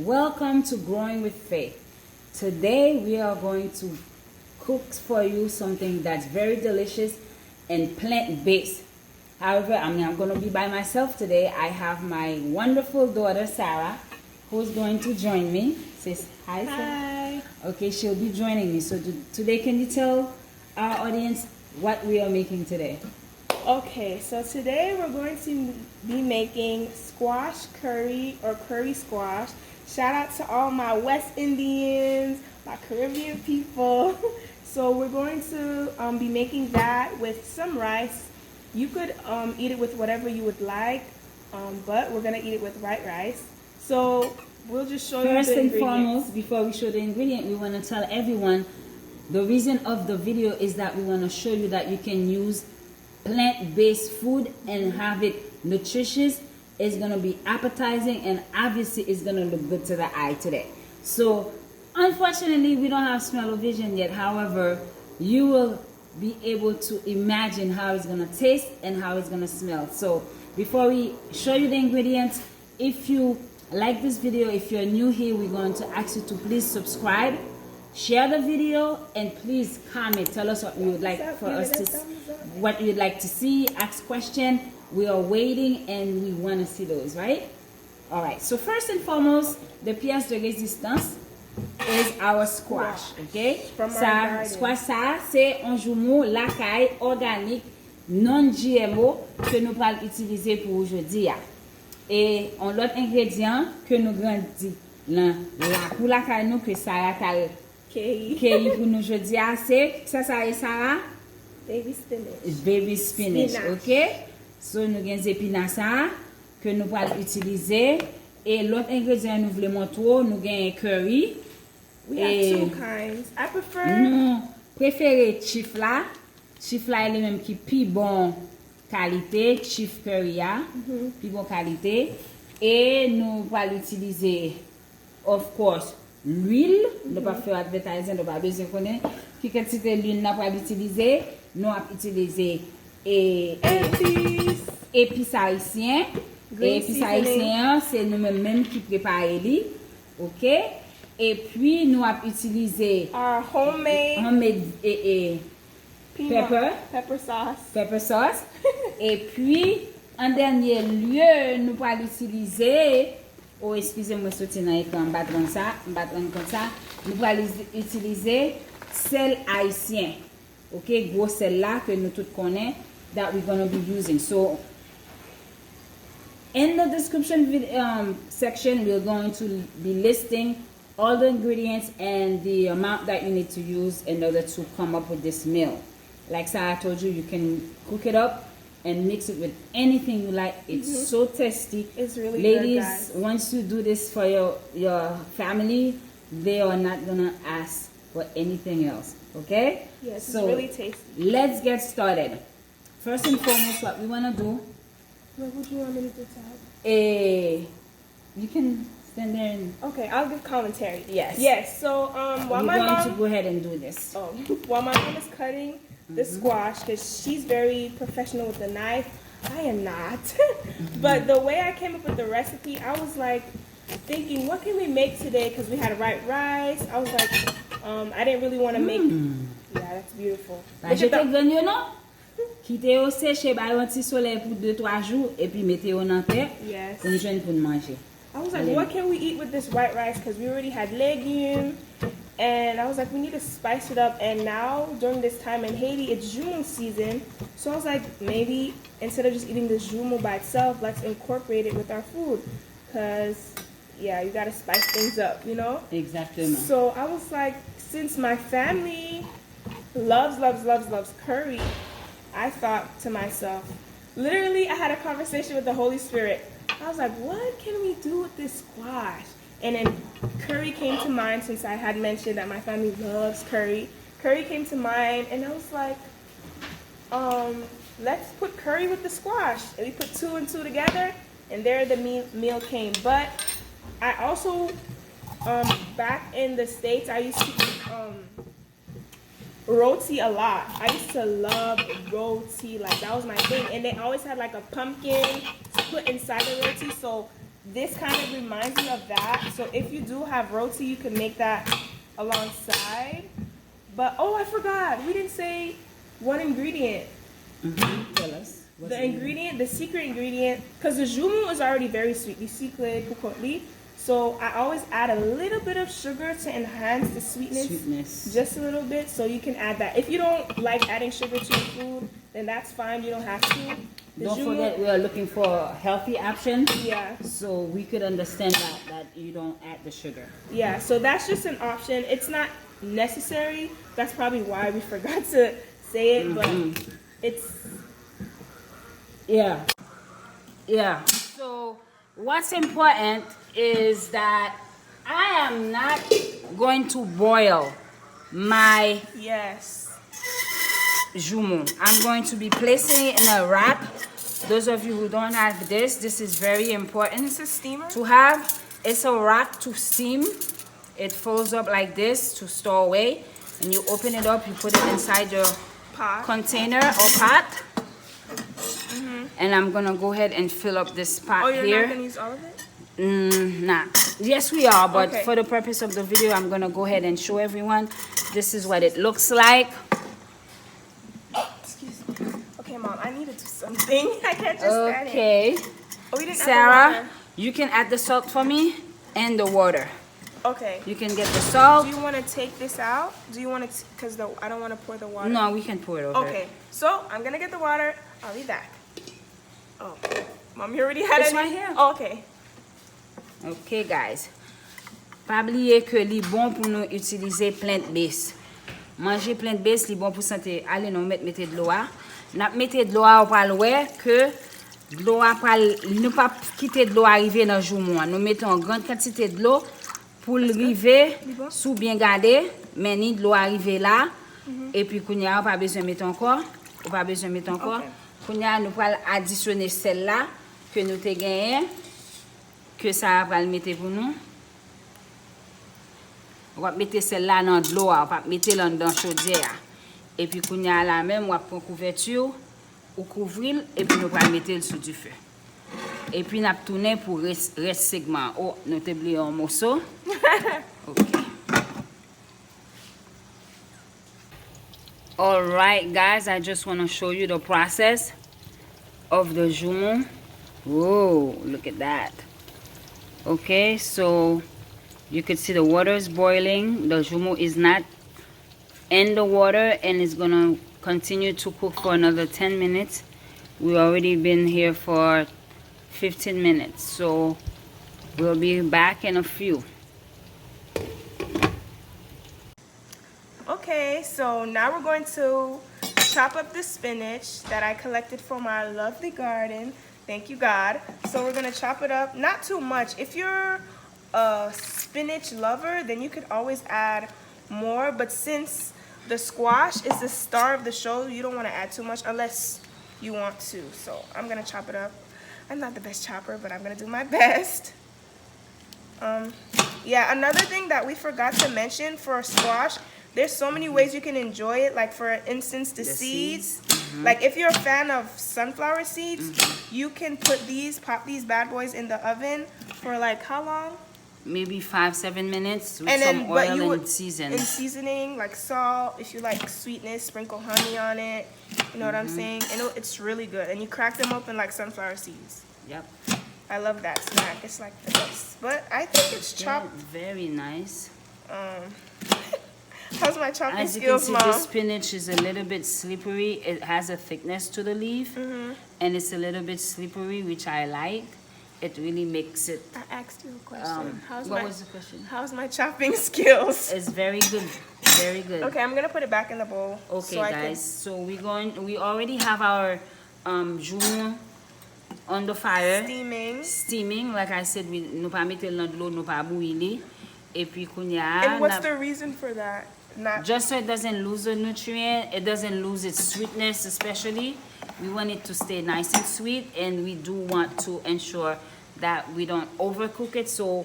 Welcome to Growing with Faith. Today we are going to cook for you something that's very delicious and plant-based. However, I'm going to be by myself today. I have my wonderful daughter Sarah, who's going to join me. Say hi. Hi. Okay, she'll be joining me. So today, can you tell our audience what we are making today? Okay, so today we're going to be making squash curry or curry squash. Shout out to all my West Indians, my Caribbean people. So we're going to be making that with some rice. You could eat it with whatever you would like, but we're going to eat it with white rice. So we'll just show you the ingredients. First and foremost, before we show the ingredient, we want to tell everyone the reason of the video is that we want to show you that you can use plant-based food and have it nutritious. It's going to be appetizing, and obviously it's going to look good to the eye today. So unfortunately we don't have smell-o-vision yet. However, you will be able to imagine how it's going to taste and how it's going to smell. So before we show you the ingredients, if you like this video, if you're new here, we're going to ask you to please subscribe, share the video, and please comment. Tell us what you would like for us to, what you'd like to see. Ask question. We are waiting and we want to see those, right? All right. So first and foremost, the pièce de résistance is our squash. Okay. Ça, squash ça, c'est un Joumou la caille organique non GMO que nous allons utiliser pour aujourd'hui. Et un autre ingrédient que nous grandit là pour la caille nous que ça a qui pour nous aujourd'hui, c'est ça est Sarah? Baby spinach. Baby spinach, ok? So nous avons Zepina ça que nous allons utiliser. Et l'autre ingrédient nous voulons montrer, nous avons curry. We have two kinds. I prefer. Nous préférons chief là. Chief là est le même qui plus bon qualité, chief curry plus bon qualité. Et nous allons utiliser, of course, l'huile. Nous pas faire advertising, nous pas besoin connaître. Qui quantité l'huile nous allons utiliser? Nous allons utiliser épice haïtien. Épice haïtien, c'est nous-mêmes qui préparons. OK? Et puis nous allons utiliser homemade pepper sauce. Et puis en dernier lieu, nous allons utiliser, oh excusez-moi, sauter dans l'écran, battre comme ça. Nous allons utiliser sel haïtien. Okay, gros sel là que nous tous connaissons that we're going to be using. So in the description section, we're going to be listing all the ingredients and the amount that you need to use in order to come up with this meal. Like Sarah told you, you can cook it up and mix it with anything you like. It's so tasty. It's really Ladies, good, guys. Once you do this for your family, they are not gonna ask for anything else. Okay? Yes, so it's really tasty. Let's get started. First and foremost, what we wanna do. What would you want me to do? You can stand there and. Okay, I'll give commentary. Yes. Yes. So while my mom to go ahead and do this. While my mom is cutting the squash, because she's very professional with the knife, I am not. But the way I came up with the recipe, I was like thinking, what can we make today? Because we had white rice. I was like, I didn't really want to make. Yeah, that's beautiful. Quittez au séché, bah un petit soleil pour 2-3 jours et puis mettez au dans terre. Yes. Pour nous pour manger. I was like, what can we eat with this white rice? Because we already had legumes, and I was like, we need to spice it up. And now during this time in Haiti, it's Joumou season, so I was like, maybe instead of just eating the Joumou by itself, let's incorporate it with our food. Because yeah, you gotta spice things up, you know. Exactly. So I was like, since my family loves curry, I thought to myself, literally, I had a conversation with the Holy Spirit. I was like, what can we do with this squash? And then curry came to mind, since I had mentioned that my family loves curry. Curry came to mind, and I was like, let's put curry with the squash. And we put 2 and 2 together, and there the meal came. But I also, back in the States, I used to eat roti a lot. I used to love roti, like that was my thing. And they always had like a pumpkin to put inside the roti. So this kind of reminds me of that. So if you do have roti, you can make that alongside. But oh, I forgot. We didn't say one ingredient. Tell us. The ingredient, the secret ingredient, because the joumou is already very sweet. The secret kukotli. So I always add a little bit of sugar to enhance the sweetness. Just a little bit. So you can add that. If you don't like adding sugar to your food, then that's fine. You don't have to. Don't forget, we are looking for a healthy option. Yeah. So we could understand that you don't add the sugar. Yeah. So that's just an option. It's not necessary. That's probably why we forgot to say it. But it's... Yeah. Yeah. So what's important is that I am not going to boil my joumou. I'm going to be placing it in a wrap. Those of you who don't have this is very important. It's a steamer to have. It's a wrap to steam. It folds up like this to store away, and you open it up, you put it inside your container or pot. And I'm gonna go ahead and fill up this pot here. Oh, you're not gonna use all of it? Nah. Yes, we are, but for the purpose of the video, I'm gonna go ahead and show everyone. This is what it looks like. Excuse me. Okay, Mom, I need to do something. I can't just stand it. Okay. Oh, we didn't Sarah, add the water. you can add the salt for me and the water. Okay. You can get the salt. Do you want to take this out? Do you want to, because I don't want to pour the water. No, we can pour it over. Okay. So, I'm going to get the water. I'll be back. Oh, Mom, you already had it? It's right here. Oh, okay. Ok, guys. Pas oublier que li bon pour nous utiliser plant-based. Manger plant-based li bon pour santé. Allez, nous mettez de l'eau. N'a mettez de l'eau ou pas l'oué que de l'eau pas nous pas quitter de l'eau arriver dans joumou. Nous mettons une grande quantité de l'eau pour arriver sous bien garder, mais ni de l'eau arriver là et puis kounya pas besoin mettre encore. Ou pas besoin mettre encore. Kounya nous allons additionner celle-là que nous te gagné. Que ça va le mettre pour nous. On va mettre celle-là dans de l'eau, on va mettre là dans chaudière. Et puis qu'on y a la même, on va prendre couverture ou couvrir et puis nous va mettre le sous du feu. Et puis nous va tourner pour reste segment. Oh, nous t'ai oublié un morceau. OK. All right, guys, I just want to show you the process of the joumou. Whoa, look at that. Okay, so you could see the water is boiling. The joumou is not in the water and it's gonna continue to cook for another 10 minutes. We've already been here for 15 minutes, so we'll be back in a few. Okay, so now we're going to chop up the spinach that I collected from our lovely garden. Thank you, God. So we're gonna chop it up, not too much. If you're a spinach lover, then you could always add more. But since the squash is the star of the show, you don't want to add too much unless you want to. So I'm gonna chop it up. I'm not the best chopper, but I'm gonna do my best. Yeah, another thing that we forgot to mention for squash, there's so many ways you can enjoy it. Like for instance, the seeds. Like if you're a fan of sunflower seeds, you can pop these bad boys in the oven for like how long? Maybe 5-7 minutes with and some oil and season. And seasoning like salt. If you like sweetness, sprinkle honey on it. You know what I'm saying? And it's really good. And you crack them open like sunflower seeds. Yep. I love that snack. It's like the best. But I think it's chopped. Very nice. How's my chopping As you skills, can see, Mom? the spinach is a little bit slippery. It has a thickness to the leaf, and it's a little bit slippery, which I like. It really makes it. I asked you a question. What was the question? How's my chopping skills? It's very good, very good. Okay, I'm gonna put it back in the bowl. Okay, so guys. So we already have our joumou on the fire. Steaming. Like I said, we nous pas mettre dans de l'eau, nous pas bouillir. Et puis and what's the reason for that? Just so it doesn't lose the nutrient, it doesn't lose its sweetness especially. We want it to stay nice and sweet, and we do want to ensure that we don't overcook it. So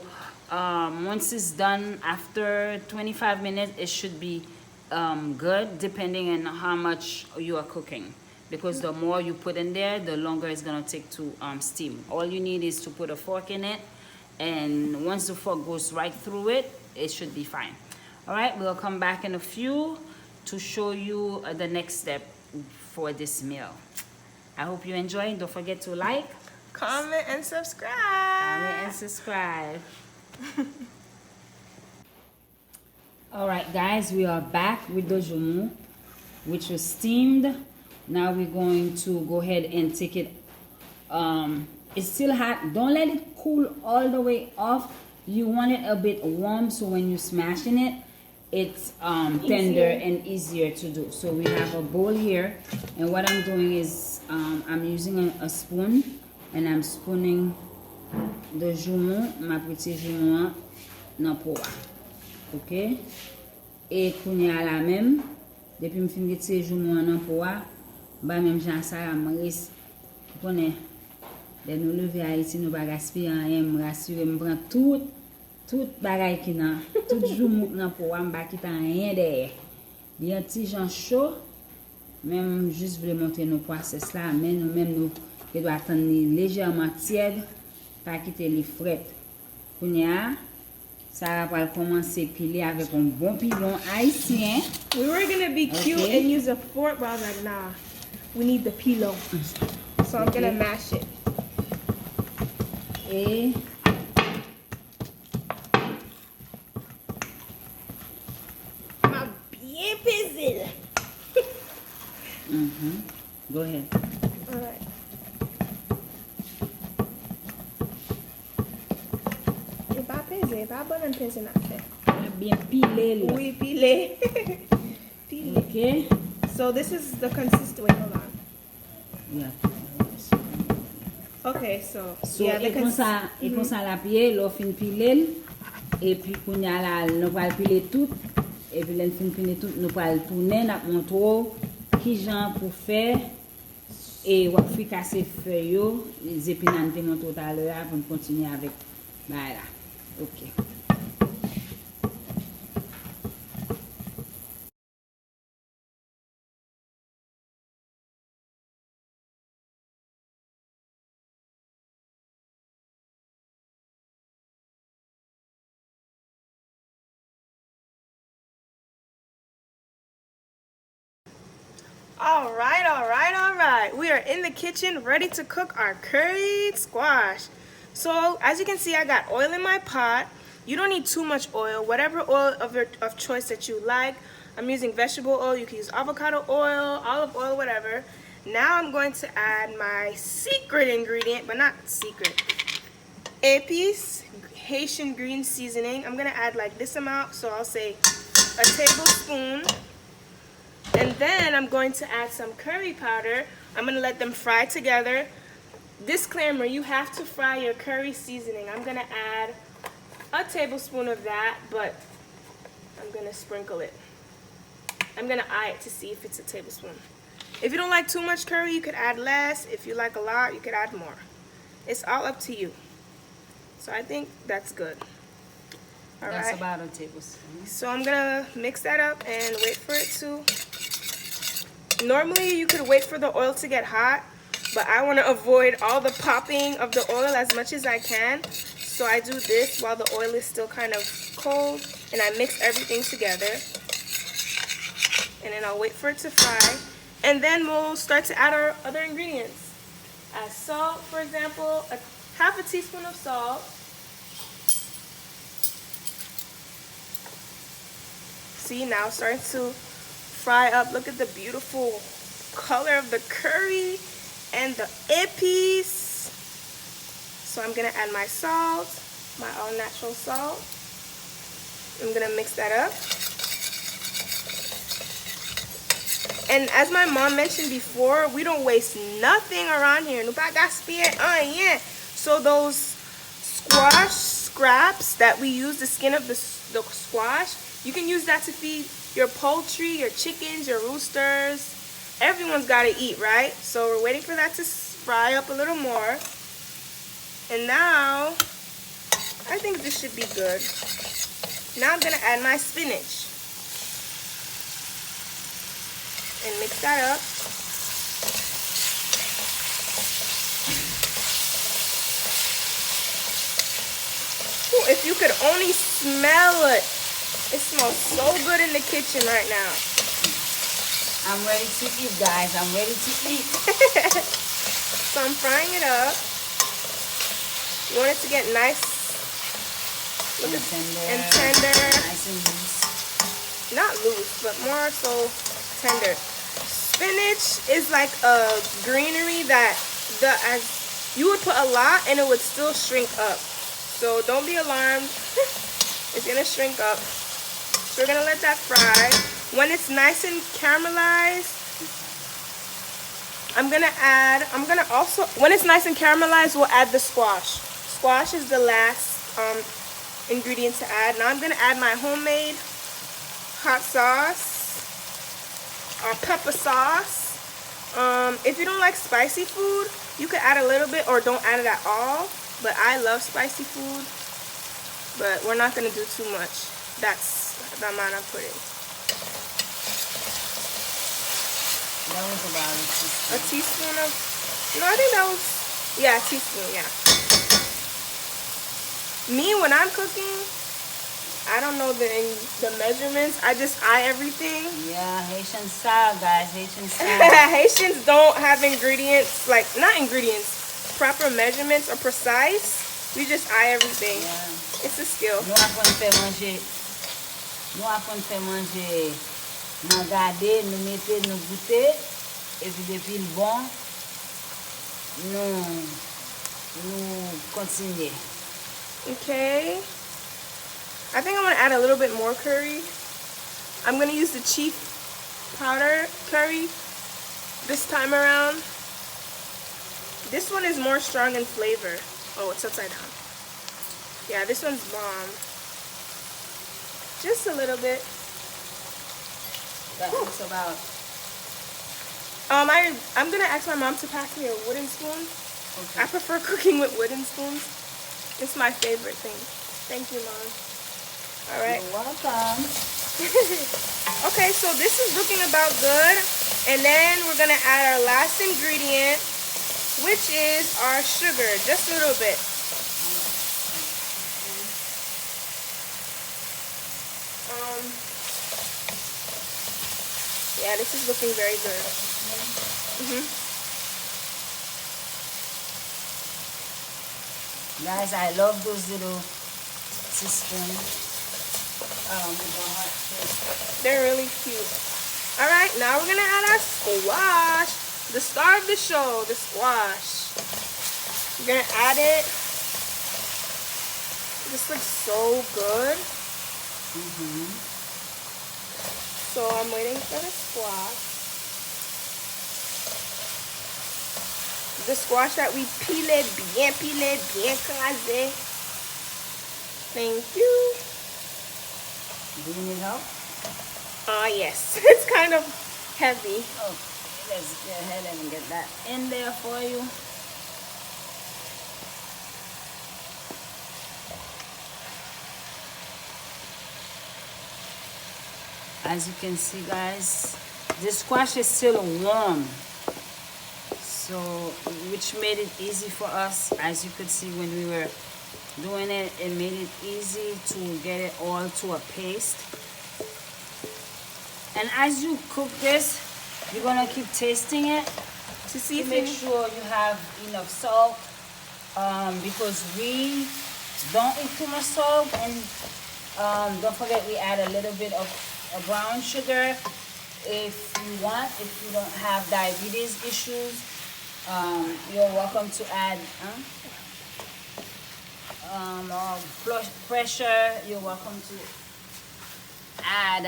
once it's done, after 25 minutes, it should be good, depending on how much you are cooking. Because the more you put in there, the longer it's gonna take to steam. All you need is to put a fork in it and once the fork goes right through it, it should be fine. All right, we'll come back in a few to show you the next step for this meal. I hope you enjoy. Don't forget to like, comment, and subscribe. All right, guys, we are back with the joumou, which was steamed. Now we're going to go ahead and take it. It's still hot. Don't let it cool all the way off. You want it a bit warm, so when you're smashing it, it's tender and easier to do. So we have a bowl here, and what I'm doing is I'm using a spoon, and I'm spooning the joumou, ma petit joumou nan poa. Ok? Et kounya la même, depuis me fin gete joumou nan poa, ba même jan sa ramris. Connais, de nous lever à ici, nous pas gaspiller rien, me rassurer, me prendre tout bagay ki nan, tout joumou nan poa, me pas quitter rien derrière. Il y a un petit jan chaud, même juste voulais montrer nos process là, mais nous même nous qui doit attendre légèrement tiède, pas quitter les frettes. Kounya, ça va commencer à piler avec un bon pilon haïtien. We were gonna be cute and use a fork, but I was like, nah, we need the pilon. So I'm gonna mash it. Et Ma bien pesé. Go ahead. All right. Pas pesé, pas bon pesé n'a fait. Bien pilé. Oui, pilé. Pilé. Okay. So this is the consistency. Wait, hold on. Yeah. Okay, so Yeah, et comme ça la pied, l'on fin piler et puis kounya la nous va piler tout et puis l'on fin piler tout, nous va tourner n'a montrer qui genre pour faire et on fait casser feuille yo, Zepina nous montre tout à l'heure pour continuer avec voilà. OK. All right. We are in the kitchen ready to cook our curried squash. So as you can see, I got oil in my pot. You don't need too much oil, whatever oil of choice that you like. I'm using vegetable oil. You can use avocado oil, olive oil, whatever. Now I'm going to add my secret ingredient, but not secret. Epice, Haitian green seasoning. I'm gonna add like this amount, so I'll say a tablespoon. And then I'm going to add some curry powder. I'm going to let them fry together. Disclaimer, you have to fry your curry seasoning. I'm going to add a tablespoon of that, but I'm going to sprinkle it. I'm going to eye it to see if it's a tablespoon. If you don't like too much curry, you could add less. If you like a lot, you could add more. It's all up to you. So I think that's good. All That's right. about a tablespoon. So I'm gonna mix that up and wait for it to. Normally you could wait for the oil to get hot, but I want to avoid all the popping of the oil as much as I can. So I do this while the oil is still kind of cold, and I mix everything together. And then I'll wait for it to fry, and then we'll start to add our other ingredients. Add salt, for example, half a teaspoon of salt. See, now it's starting to fry up. Look at the beautiful color of the curry and the epice. So I'm gonna add my salt, my all natural salt. I'm gonna mix that up. And as my mom mentioned before, we don't waste nothing around here. So those squash scraps that we use, the skin of the squash, you can use that to feed your poultry, your chickens, your roosters. Everyone's got to eat, right? So we're waiting for that to fry up a little more. And now, I think this should be good. Now I'm going to add my spinach. And mix that up. Ooh, if you could only smell it. It smells so good in the kitchen right now. I'm ready to eat, guys. I'm ready to eat. So I'm frying it up. You want it to get nice And tender. and tender. Nice and loose. Not loose, but more so tender. Spinach is like a greenery that as you would put a lot and it would still shrink up. So don't be alarmed. It's gonna shrink up. So we're gonna let that fry. When it's nice and caramelized, when it's nice and caramelized, we'll add the squash. Squash is the last ingredient to add. Now I'm gonna add my homemade hot sauce or pepper sauce. If you don't like spicy food, you could add a little bit or don't add it at all. But I love spicy food. But we're not gonna do too much. That's the amount I'm putting. That was about A teaspoon of, no, I think that was, yeah, a teaspoon, yeah. Me, when I'm cooking, I don't know the measurements. I just eye everything. Yeah, Haitian style, guys. Haitian style. Haitians don't have ingredients, like, not ingredients, proper measurements or precise. We just eye everything. Yeah. It's a skill. Nous apprendre faire manger, nous garder, nous mettre, nous goûter, et puis depuis le bon, nous continuer. Okay. I think I'm going to add a little bit more curry. I'm going to use the chief powder curry this time around. This one is more strong in flavor. Oh, it's upside down. Yeah, this one's bomb. Just a little bit. That looks about. I'm gonna ask my mom to pass me a wooden spoon. Okay. I prefer cooking with wooden spoons. It's my favorite thing. Thank you, Mom. All right. You're welcome. Okay, so this is looking about good. And then we're gonna add our last ingredient, which is our sugar, just a little bit. Yeah, this is looking very good. Guys, I love those little teaspoons. They're really cute. All right, now we're gonna add our squash, the star of the show, the squash. We're gonna add it. This looks so good. So I'm waiting for the squash. The squash that we bien écrasé. Thank you. Do you need help? Yes. It's kind of heavy. Okay, let's go ahead and get that in there for you. As you can see, guys, the squash is still warm, so which made it easy for us. As you could see when we were doing it, it made it easy to get it all to a paste. And as you cook this, you're gonna keep tasting it To see if make you sure you have enough salt, because we don't eat too much salt. And don't forget, we add a little bit of brown sugar if you want. If you don't have diabetes issues, you're welcome to add or blood pressure. You're welcome to add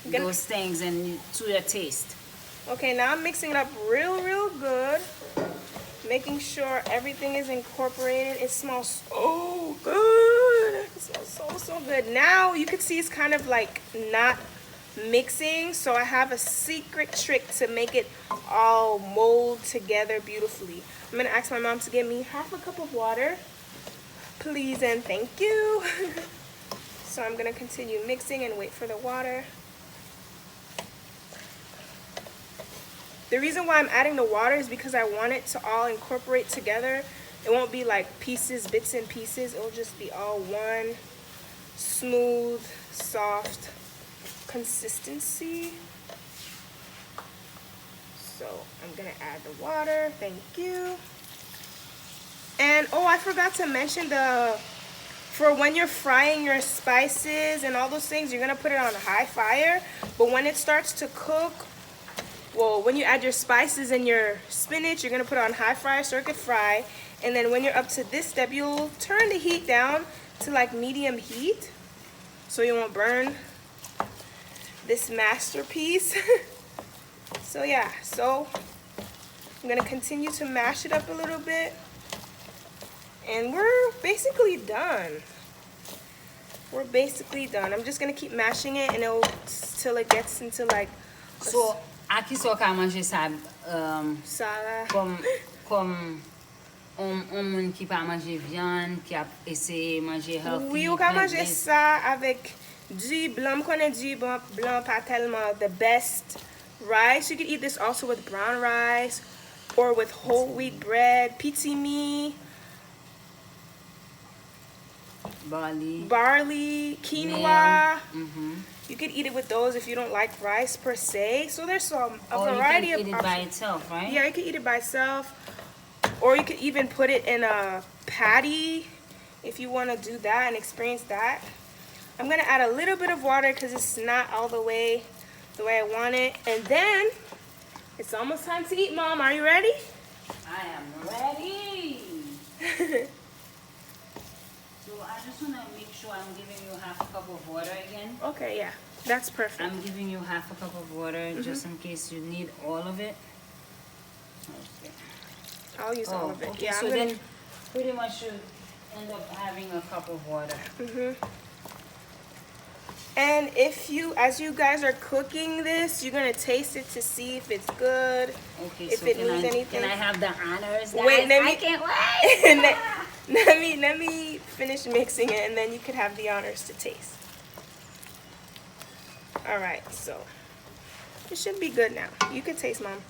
those things and to your taste. Okay, now I'm mixing it up real good. Making sure everything is incorporated. It smells so good. It smells so good. Now you can see it's kind of like not mixing. So I have a secret trick to make it all mold together beautifully. I'm gonna ask my mom to give me half a cup of water. Please and thank you. So I'm gonna continue mixing and wait for the water. The reason why I'm adding the water is because I want it to all incorporate together. It won't be like pieces, bits and pieces. It'll just be all one smooth, soft consistency. So I'm gonna add the water. Thank you. And oh, I forgot to mention for when you're frying your spices and all those things, you're gonna put it on high fire. But when it starts to cook, well, when you add your spices and your spinach, you're gonna put it on high fire so it could fry. And then when you're up to this step, you'll turn the heat down to like medium heat so you won't burn this masterpiece. So yeah, so I'm gonna continue to mash it up a little bit. And we're basically done. We're basically done. I'm just gonna keep mashing it and till it gets into like. So, à qui so ka manger ça salad. Comme on moun qui pa manger viande, qui a essayé manger healthy. Oui, on peut manger ça avec du blanc. Connais du blanc pas tellement the best rice. You could eat this also with brown rice or with whole wheat bread, pitimi, barley, quinoa. You could eat it with those if you don't like rice per se. So there's a variety of options. You can eat it by itself, right? Yeah, you can eat it by itself. Or you could even put it in a patty if you want to do that and experience that. I'm going to add a little bit of water because it's not all the way I want it. And then it's almost time to eat, Mom. Are you ready? I am ready. So I just want to make sure I'm giving you half a cup of water again. Okay, yeah. That's perfect. I'm giving you half a cup of water just in case you need all of it. Okay. I'll use all of it. Okay. Yeah, So then pretty much you end up having a cup of water. And as you guys are cooking this, you're gonna taste it to see if it's good. Okay. If so it needs anything. Can I have the honors? Guys? Wait, I can't wait. let me finish mixing it, and then you could have the honors to taste. All right, so it should be good now. You can taste, Mom.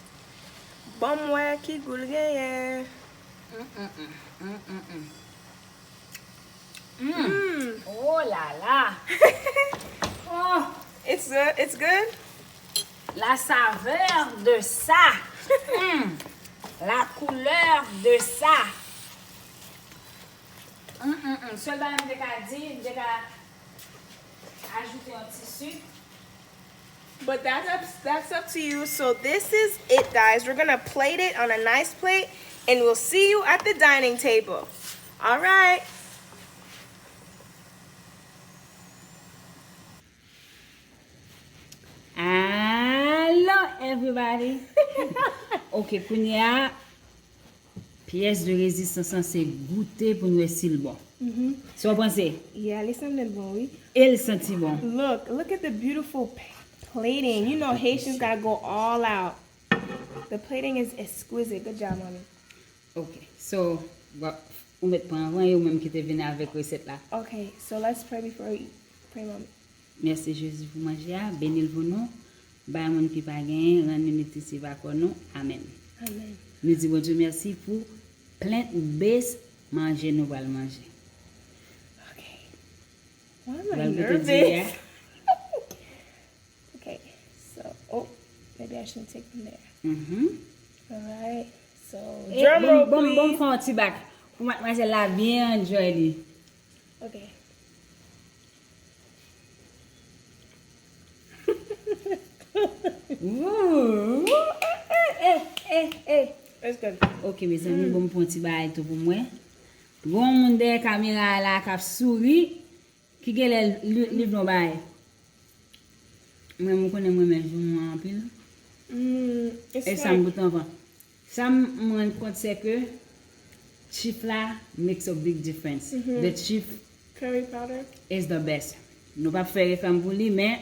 Bomwe gulgeye. Oh la la. Oh, it's good. It's good. La saveur de ça. La couleur de ça. Seulement je vais ajouter un petit sucre. But that's up to you. So this is it, guys. We're gonna plate it on a nice plate, and we'll see you at the dining table. All right. Hello, everybody. Ok, pour nous, pièce de résistance, c'est goûter pour nous essayer le bon. So, vous pensez? Yeah, listen to bon, oui. Et le senti bon. Look at the beautiful plating. You know Haitians gotta go all out. The plating is exquisite. Good job, Mommy. Ok, so, on va prendre avant et ou même qui te venu avec recette là. Okay, so let's pray before we pray, Mommy. Merci Jésus pour manger, bénil pour nous, bah mon qui pas gain, rendre ici va nous. Amen. Amen. Nous disons bon Dieu merci pour plant-based manger nous va manger. Okay. Why am I nervous? Okay, so maybe I shouldn't take them there. All right. So drum roll, please. Bon font un petit bac. Pour manger là bien joli. Okay. Ooh. It's good. Ok, mes amis, bon pour un petit bail tout pour moi. Bon monde de caméra là qui sourit qui gèle livre non bail. Moi me connais moi même Joumou en pile. Et ça me bout enfant. Ça me rend compte c'est que chief là makes a big difference. The chief curry powder is the best. Nous pas faire réclame pour lui mais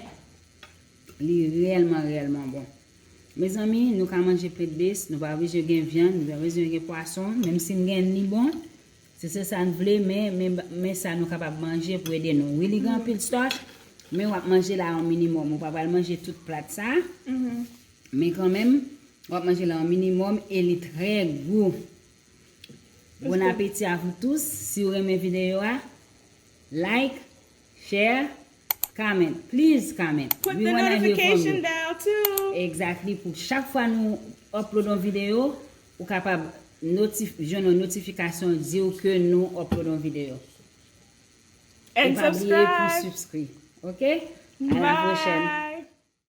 il est réellement bon. Mes amis, nous quand manger plant-based, nous pas besoin de viande, nous pas besoin de poisson, même si nous gagne ni bon. C'est ça nous voulait mais ça nous capable manger pour aider nous. Oui, il grand pile stock, mais on va manger là au minimum, on va pas manger toute plate ça. Mais quand même, on va manger là au minimum et il est très goût. Bon appétit à vous tous. Si vous aimez la vidéo, like, share, comment. Please comment. Put We the wanna hear from notification you. down too. Exactly. Pour chaque fois nous uploadons vidéo, vous capable joindre une notification dire que nous uploadons vidéo. And Et pas oublier pour subscribe. subscrire. OK? À la prochaine. Bye.